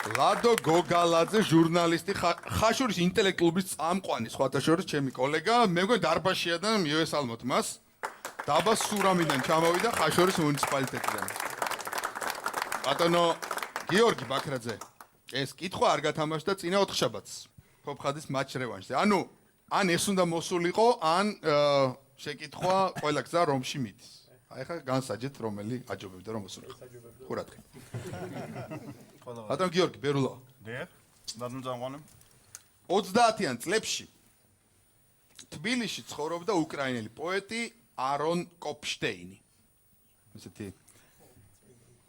ლადო გოგალაძე ჟურნალისტი ხაშურის ინტელექტკლუბის წამყვანი სხვათა შორის ჩემი კოლეგა მე მგონი დარბაზშია და მივესალმოთ მას დაბა სურამიდან ჩამოვიდა ხაშურის მუნიციპალიტეტიდან ბატონო გიორგი ბაქრაძე ეს კითხვა არ გათამაშდა წინა ოთხშაბათს ფოფხადის მატჩ რევანშზე ანუ ან ეს უნდა მოსულიყო ან შეკითხვა ყველა გზა რომში მიდის აი ხა განსაჯეთ რომელი აჯობებდა რომ მოსულიყო ხურადღე ბატონ გიორგი ბერულა დიახ ბატონ წამყვანი 30-იან წლებში თბილისში ცხოვრობდა უკრაინელი პოეტი არონ კოპშტეინი ესეთი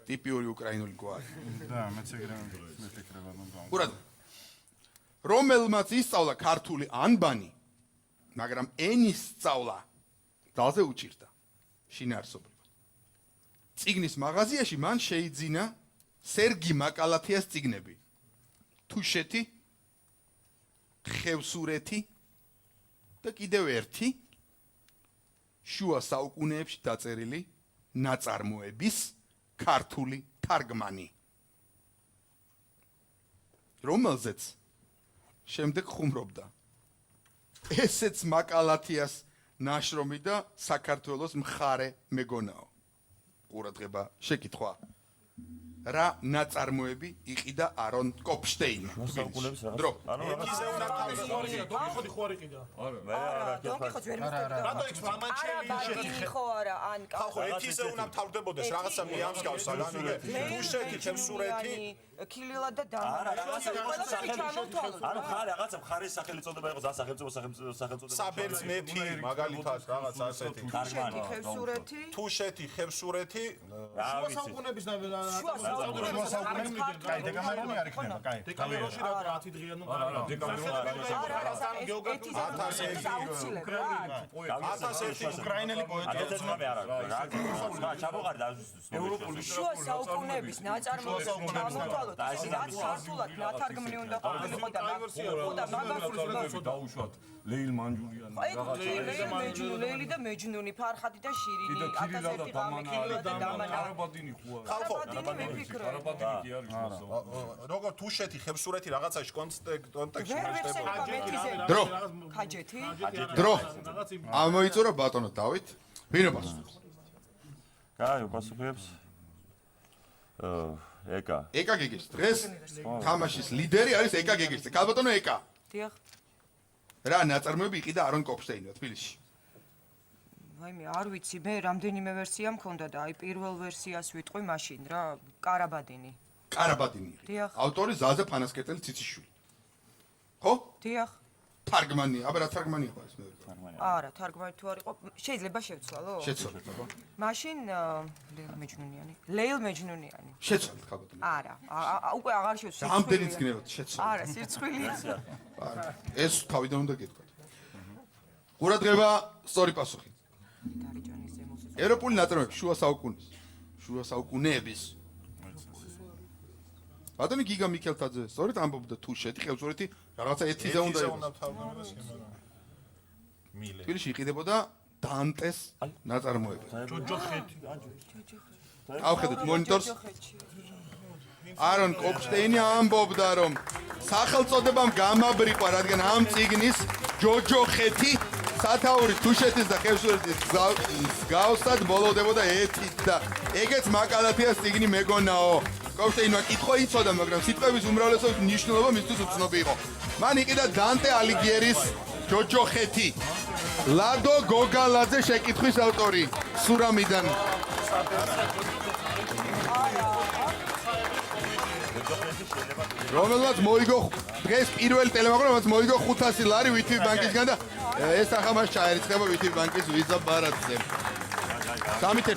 ტიპიური უკრაინული გვარი და მეც ეგრე მიფიქრე ბატონ წამყვანი ხურადღე რომელმაც ისწავლა ქართული ანბანი მაგრამ ენის სწავლა ძალზე უჭირდა შინაარსობრივად წიგნის მაღაზიაში მან შეიძინა სერგი მაკალათიას წიგნები თუშეთი ხევსურეთი და კიდევ ერთი შუა საუკუნეებში დაწერილი ნაწარმოების ქართული თარგმანი რომელზეც შემდეგ ხუმრობდა ესეც მაკალათიას ნაშრომი და საქართველოს მხარე მეგონაო ყურადღება შეკითხვა რა ნაწარმოები იყიდა არონ კოპშტეინმა დრო ეთიზე უნდა თავისუფალი დონიხოდი ხوارი ყიდა არა დონიხოც ვერ მისდევდა რატო იქ მამაჩელი ხო არა ან ხალხო ეთიზე უნდა თავდებოდეს რაღაცა მიამსგავსა განიგე თუშეთი ხევსურეთი კილილა და დამა ანუ ხარ რაღაცა მხარის სახელი წოდება იყოს ან სახელმწიფო სახელწოდება საბერძნეთი მაგალითად რაღაც ასეთი თუშეთი ხევსურეთი თუშეთი ხევსურეთი შუა საუკუნეების კაი დეკამერონი არ იქნება კაი დეკამერონში რა 10 დღეა ნუ არა უკრაინელი პოეტი არა ჩაბოყარი და ევროპული შუა საუკუნეების ნაწარმოების გამოთვალოთ რაც სართულად ნათარგმნი უნდა ყოფილიყო და მაგას დაუშვათ ლეილ მანჯურიანი ლეილი და მეჯნუნი ფარხადი და შირინი 1001 ღამე კილილა და დამანა არაბადინი ხო არა ხალხო არაბადინი არაბადინი კი არის მასო როგორ თუშეთი ხევსურეთი რაღაცაში კონტექსტში მეშტება დრო ხაჯეთი დრო ამოიწურა ბატონო დავით ვინო პასუხობს კაი პასუხებს ეკა ეკა გეგეს დღეს თამაშის ლიდერი არის ეკა გეგეს კალბატონო ეკა დიახ რა ნაწარმოები იყიდა არონ კოპშტეინმა თბილისში ვაიმე არ ვიცი მე რამდენიმე ვერსია მქონდა და აი პირველ ვერსიას ვიტყვი მაშინ რა კარაბადინი კარაბადინი დიახ ავტორი ზაზა ფანასკეტელი ციციშვილი ხო დიახ თარგმანი აბა რა თარგმანია ხო ეს მე არა თარგმანი თუ არ იყო შეიძლება შევცვალო შეცვალეთ აბა მაშინ ლეილ მეჯნუნიანი შეცვალეთ კალბატონო არა უკვე აღარ შევცვალე რამდენიც გნებოთ შეცვალეთ არა სირცხვილია ეს თავიდან უნდა გეტყვათ ყურადღება სწორი პასუხი დარიჯანის ზემოზე ევროპული ნაწარმოები შუა საუკუნეების ბატონი გიგა მიქელთაძე სწორედ ამბობდა თუშეთი ხევსურეთი რაღაცა ეთიზე უნდა იყოს თბილისში იყიდებოდა დანტეს ნაწარმოები ჯოჯოხეთი ავხედეთ მონიტორს არონ კოპშტეინი ამბობდა რომ სახელწოდებამ გამაბრიყვა რადგან ამ წიგნის ჯოჯოხეთი სათაური თუშეთის და ხევსურეთის გავსად ბოლოვდებოდა ეთით და ეგეც მაკალათიას წიგნი მეგონაო კოპშტეინმა კითხვა იცოდა მაგრამ სიტყვების უმრავლესობის მნიშვნელობა მისთვის უცნობი იყო მან იყიდა დანტე ალიგიერის ჯოჯოხეთი ლადო გოგალაძე შეკითხვის ავტორი სურამიდან რომელმაც მოიგო დღეს პირველი ტელემოყრომაც მოიგო 500 ლარი ვითი ბანკისგან და ეს ახლა მას ჩაერიცხება ვითი ბანკის ვიზა ბარათზე სამით